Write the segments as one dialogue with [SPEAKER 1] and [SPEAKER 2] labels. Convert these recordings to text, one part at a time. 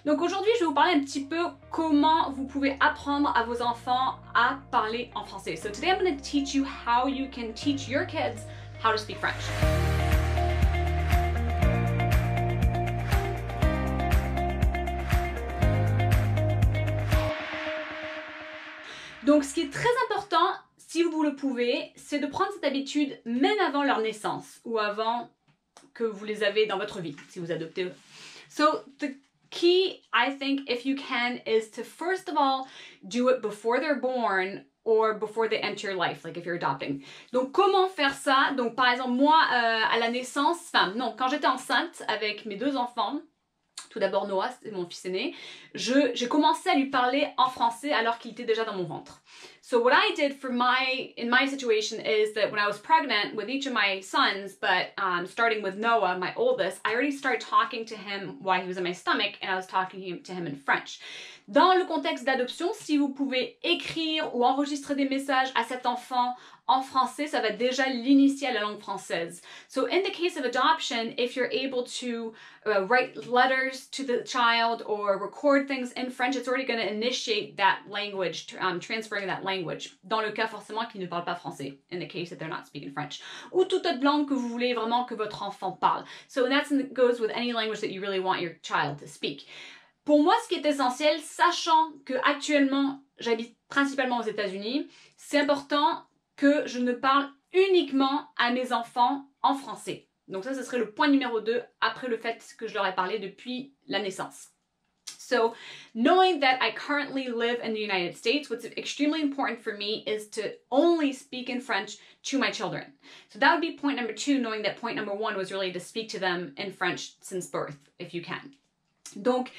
[SPEAKER 1] Donc aujourd'hui, je vais vous parler un petit peu comment vous pouvez apprendre à vos enfants à parler en français. So today I'm going to teach you how you can teach your kids how to speak French. Donc ce qui est très important, si vous le pouvez, c'est de prendre cette habitude même avant leur naissance ou avant que vous les avez dans votre vie, si vous adoptez. So the key, I think, if you can, is to first of all do it before they're born or before they enter your life, like if you're adopting. Donc comment faire ça? Donc par exemple moi à la naissance, enfin non, quand j'étais enceinte avec mes deux enfants, tout d'abord Noah, c'était mon fils aîné, j'ai commencé à lui parler en français alors qu'il était déjà dans mon ventre. So what I did in my situation is that when I was pregnant with each of my sons, but starting with Noah, my oldest, I already started talking to him while he was in my stomach and I was talking to him in French. Dans le contexte d'adoption, si vous pouvez écrire ou enregistrer des messages à cet enfant en français, ça va déjà l'initier à la langue française. So in the case of adoption, if you're able to write letters to the child or record things in French, it's already going to initiate that language, transferring that language. Dans le cas forcément qu'ils ne parlent pas français, in the case that they're not speaking French. Ou toute autre langue que vous voulez vraiment que votre enfant parle. So that goes with any language that you really want your child to speak. Pour moi, ce qui est essentiel, sachant que actuellement j'habite principalement aux États-Unis, c'est important que je ne parle uniquement à mes enfants en français. Donc ça, ce serait le point numéro 2 après le fait que je leur ai parlé depuis la naissance. So, knowing that I currently live in the United States, what's extremely important for me is to only speak in French to my children. So that would be point number 2, knowing that point number 1 was really to speak to them in French since birth, if you can. Donc,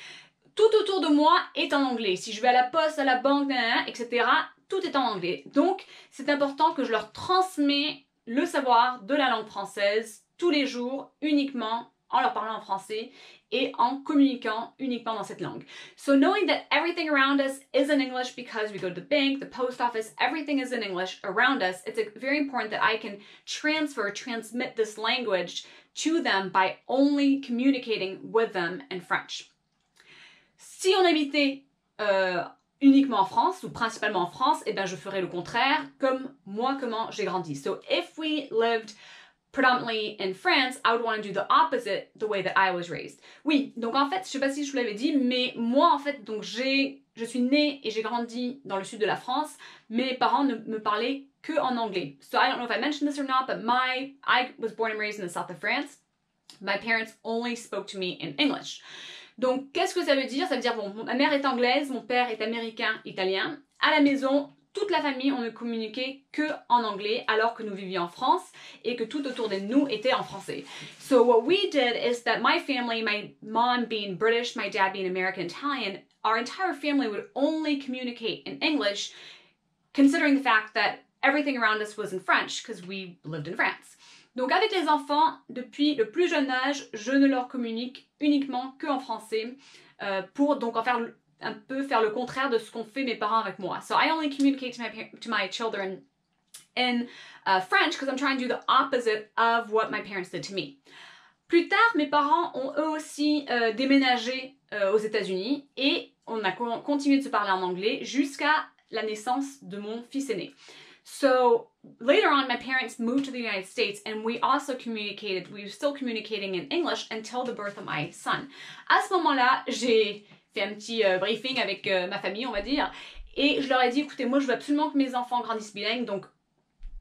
[SPEAKER 1] tout autour de moi est en anglais. Si je vais à la poste, à la banque, etc., tout est en anglais. Donc, c'est important que je leur transmets le savoir de la langue française tous les jours, uniquement en leur parlant en français et en communiquant uniquement dans cette langue. So knowing that everything around us is in English because we go to the bank, the post office, everything is in English around us, it's very important that I can transmit this language to them by only communicating with them in French. Si on habitait uniquement en France ou principalement en France, eh bien je ferais le contraire comme moi comment j'ai grandi. So if we lived predominantly in France, I would want to do the opposite the way that I was raised. Oui, donc en fait, je sais pas si je vous l'avais dit, mais moi en fait, donc je suis née et j'ai grandi dans le sud de la France, mais mes parents ne me parlaient que en anglais. So I don't know if I mentioned this or not, but I was born and raised in the south of France. My parents only spoke to me in English. Donc, qu'est-ce que ça veut dire? Ça veut dire, bon, ma mère est anglaise, mon père est américain, italien. À la maison, toute la famille, on ne communiquait que en anglais, alors que nous vivions en France et que tout autour de nous était en français. So what we did is that my family, my mom being British, my dad being American, Italian, our entire family would only communicate in English, considering the fact that everything around us was in French, because we lived in France. Donc avec les enfants, depuis le plus jeune âge, je ne leur communique uniquement qu'en français pour donc en faire un peu faire le contraire de ce qu'ont fait mes parents avec moi. So I only communicate to my children in French because I'm trying to do the opposite of what my parents did to me. Plus tard, mes parents ont eux aussi déménagé aux États-Unis et on a continué de se parler en anglais jusqu'à la naissance de mon fils aîné. So later on, my parents moved to the United States and we also communicated, we were still communicating in English until the birth of my son. À ce moment-là, j'ai fait un petit briefing avec ma famille, on va dire, et je leur ai dit, écoutez, moi je veux absolument que mes enfants grandissent bilingues, donc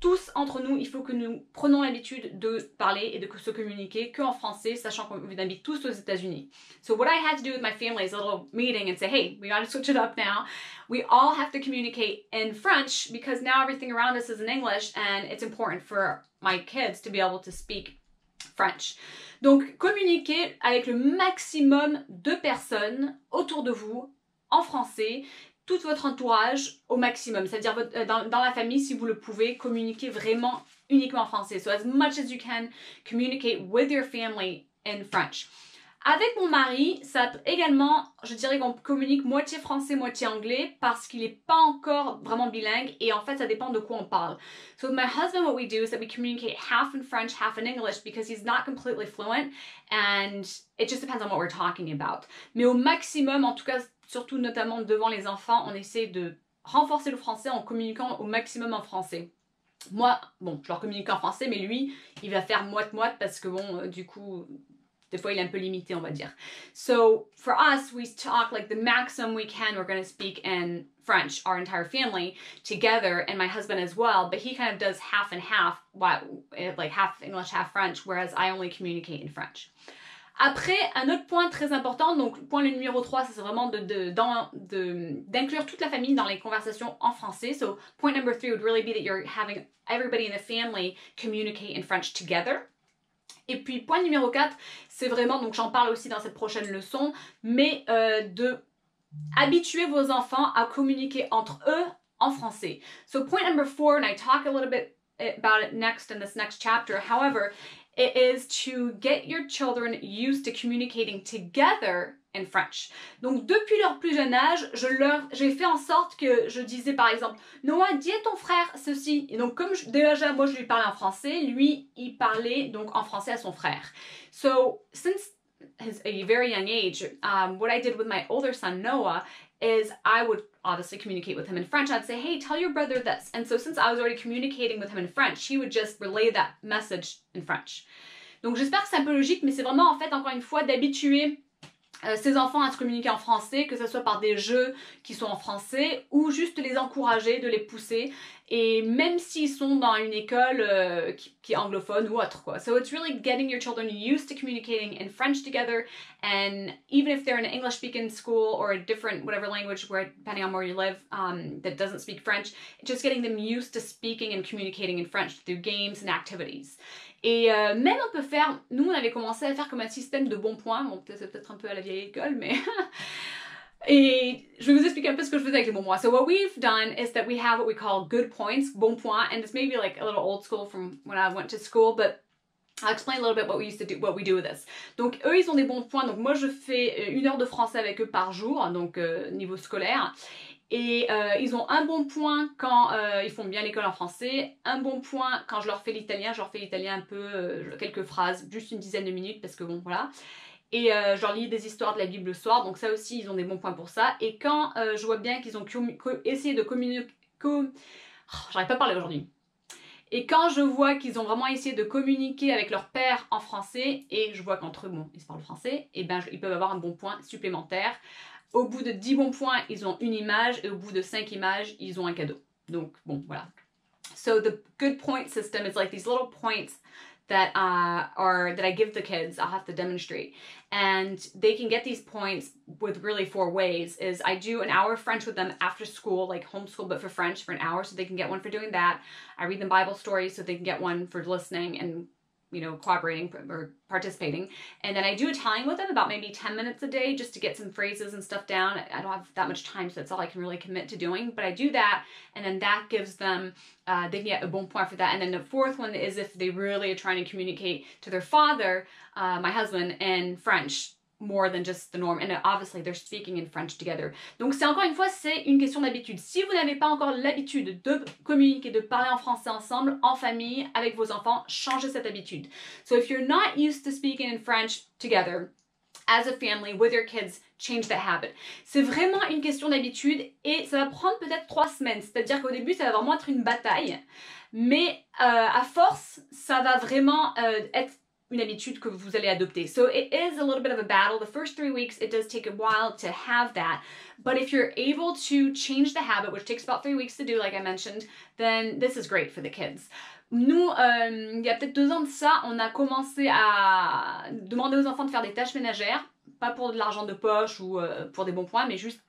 [SPEAKER 1] tous entre nous, il faut que nous prenions l'habitude de parler et de se communiquer qu'en français, sachant qu'on habite tous aux États-Unis. So what I had to do with my family is a little meeting and say, hey, we got to switch it up now. We all have to communicate in French because now everything around us is in English and it's important for my kids to be able to speak French. Donc, communiquez avec le maximum de personnes autour de vous en français, tout votre entourage au maximum, c'est-à-dire dans la famille, si vous le pouvez, communiquer vraiment uniquement en français. So as much as you can, communicate with your family in French. Avec mon mari, ça également, je dirais qu'on communique moitié français, moitié anglais parce qu'il n'est pas encore vraiment bilingue et en fait ça dépend de quoi on parle. So with my husband, what we do is that we communicate half in French, half in English because he's not completely fluent and it just depends on what we're talking about. Mais au maximum, en tout cas, surtout notamment devant les enfants, on essaie de renforcer le français en communiquant au maximum en français. Moi, bon, je leur communique en français, mais lui, il va faire moite-moite parce que bon, du coup... Des fois, il est un peu limité, on va dire. So, for us, we talk like the maximum we can. We're going to speak in French, our entire family, together, and my husband as well. But he kind of does half and half, like half English, half French, whereas I only communicate in French. Après, un autre point très important, donc point le numéro 3, c'est vraiment d'inclure toute la famille dans les conversations en français. So, point number 3 would really be that you're having everybody in the family communicate in French together. Et puis, point numéro 4, c'est vraiment, donc j'en parle aussi dans cette prochaine leçon, mais de habituer vos enfants à communiquer entre eux en français. So point number 4, and I talk a little bit about it next in this next chapter, however, it is to get your children used to communicating together in French. Donc depuis leur plus jeune âge, j'ai fait en sorte que je disais par exemple, Noah, dis à ton frère ceci. Et donc comme déjà moi je lui parlais en français, lui il parlait donc en français à son frère. So since a very young age, what I did with my older son Noah is I would obviously communicate with him in French. I'd say, hey, tell your brother this. And so since I was already communicating with him in French, he would just relay that message in French. Donc j'espère que c'est un peu logique, mais c'est vraiment en fait encore une fois d'habituer ces enfants à se communiquer en français, que ce soit par des jeux qui sont en français ou juste les encourager, de les pousser, et même s'ils sont dans une école qui est anglophone ou autre quoi. So it's really getting your children used to communicating in French together, and even if they're in an English speaking school or a different whatever language where depending on where you live that doesn't speak French, just getting them used to speaking and communicating in French through games and activities. Et même on peut faire, nous on avait commencé à faire comme un système de bons points, bon c'est peut-être un peu à la vieille école, mais et je vais vous expliquer un peu ce que je faisais avec les bons points. So what we've done is that we have what we call good points, bons points, and it's maybe like a little old school from when I went to school, but I'll explain a little bit what we do with this. Donc eux ils ont des bons points, donc moi je fais 1 heure de français avec eux par jour, donc niveau scolaire. Et ils ont un bon point quand ils font bien l'école en français, un bon point quand je leur fais l'italien un peu, quelques phrases, juste une dizaine de minutes parce que bon voilà. Et je leur lis des histoires de la Bible le soir, donc ça aussi ils ont des bons points pour ça. Et quand je vois bien qu'ils ont essayé de communiquer... j'arrive pas à parler aujourd'hui. Et quand je vois qu'ils ont vraiment essayé de communiquer avec leur père en français, et je vois qu'entre eux, bon, ils se parlent français, et ben ils peuvent avoir un bon point supplémentaire. Au bout de 10 bons points, ils ont une image, et au bout de 5 images, ils ont un cadeau. Donc, bon, voilà. So the good point system is like these little points that that I give the kids. I'll have to demonstrate. And they can get these points with really 4 ways. Is I do an hour of French with them after school, like homeschool, but for French for an hour, so they can get one for doing that. I read them Bible stories so they can get one for listening and, you know, cooperating or participating. And then I do Italian with them about maybe 10 minutes a day just to get some phrases and stuff down. I don't have that much time, so that's all I can really commit to doing. But I do that, and then that gives them, they can get a bon point for that. And then the 4th one is if they really are trying to communicate to their father, my husband, in French, more than just the norm. And obviously they're speaking in French together. Donc c'est encore une fois, c'est une question d'habitude. Si vous n'avez pas encore l'habitude de communiquer, de parler en français ensemble, en famille, avec vos enfants, changez cette habitude. So if you're not used to speaking in French together, as a family, with your kids, change that habit. C'est vraiment une question d'habitude et ça va prendre peut-être 3 semaines. C'est-à-dire qu'au début, ça va vraiment être une bataille. Mais à force, ça va vraiment être une habitude que vous allez adopter. So it is a little bit of a battle. The first 3 weeks, it does take a while to have that. But if you're able to change the habit, which takes about 3 weeks to do, like I mentioned, then this is great for the kids. Nous, il y a peut-être 2 ans de ça, on a commencé à demander aux enfants de faire des tâches ménagères, pas pour de l'argent de poche ou pour des bons points, mais juste,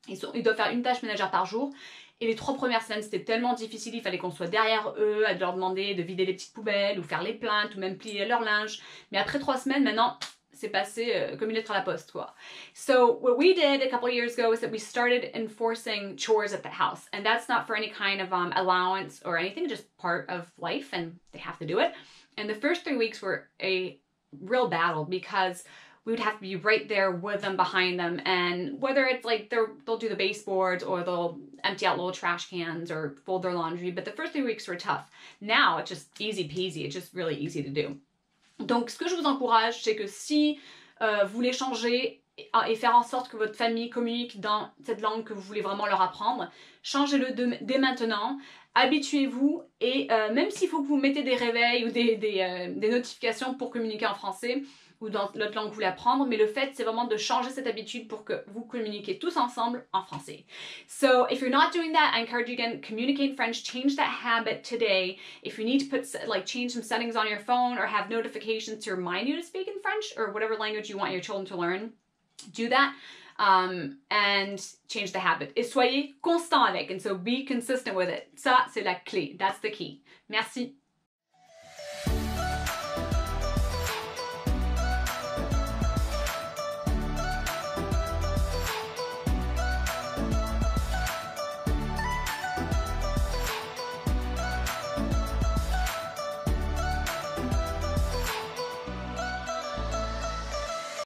[SPEAKER 1] ils doivent faire une tâche ménagère par jour. Et les 3 premières semaines, c'était tellement difficile, il fallait qu'on soit derrière eux, à leur demander de vider les petites poubelles, ou faire les plaintes, ou même plier leur linge. Mais après 3 semaines, maintenant, c'est passé comme une lettre à la poste, quoi. So, what we did a couple of years ago is that we started enforcing chores at the house. And that's not for any kind of allowance or anything, just part of life, and they have to do it. And the first 3 weeks were a real battle because we would have to be right there with them, behind them. And whether it's like they'll do the baseboards or they'll empty out little trash cans or fold their laundry. But the first 3 weeks were tough. Now it's just easy peasy. It's just really easy to do. Donc, ce que je vous encourage, c'est que si vous voulez changer et faire en sorte que votre famille communique dans cette langue que vous voulez vraiment leur apprendre, changez-le dès maintenant, habituez-vous et même s'il faut que vous mettez des réveils ou des notifications pour communiquer en français ou dans l'autre langue que vous voulez apprendre, mais le fait c'est vraiment de changer cette habitude pour que vous communiquiez tous ensemble en français. So if you're not doing that, I encourage you again, communicate in French, change that habit today. If you need to change some settings on your phone or have notifications to remind you to speak in French or whatever language you want your children to learn, do that and change the habit. Et soyez constant avec. And so be consistent with it. Ça, c'est la clé. That's the key. Merci.